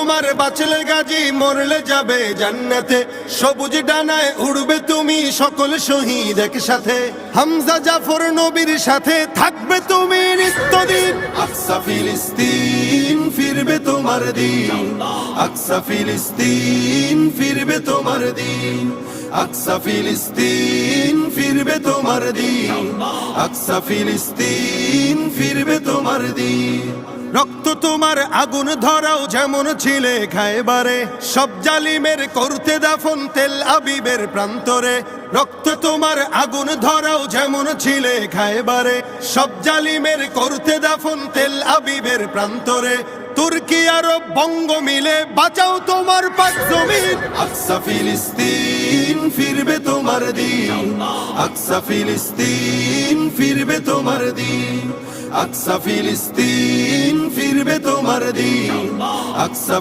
তোমার বাঁচলে গাজী মরলে যাবে জান্নাতে সবুজ ডানায় উড়বে তুমি সকল শহীদ একসাথে হামজা জাফর নবীর সাথে থাকবে তুমি নিত্যদিন আকসা ফিলিস্তিন ফিরবে তোমার দিন আকসা ফিলিস্তিন ফিরবে তোমার দিন আকসা ফিলিস্তিন ফিরবে তোমার দিন আকসা ফিলিস্তিন ফিরবে তোমার দিন রক্ত তোমার আগুন ধরাও যেমন ছিলে খায়বারে সব জালিমের করতে দাফন তেল আবিবের প্রান্তরে রক্ত তোমার আগুন ধরাও যেমন ছিলে খায়বারে সব জালিমের করতে দাফন তেল আবিবের প্রান্তরে তুর্কি আরব বঙ্গ মিলে বাঁচাও তোমার পাক জমিন আকসা ফিলিস্তিন ফিরবে তোমার দিন আকসা ফিলিস্তিন ফিরবে তোমার দিন আকসা ফিলিস্তিন ফিরবে তোমার দিন আকসা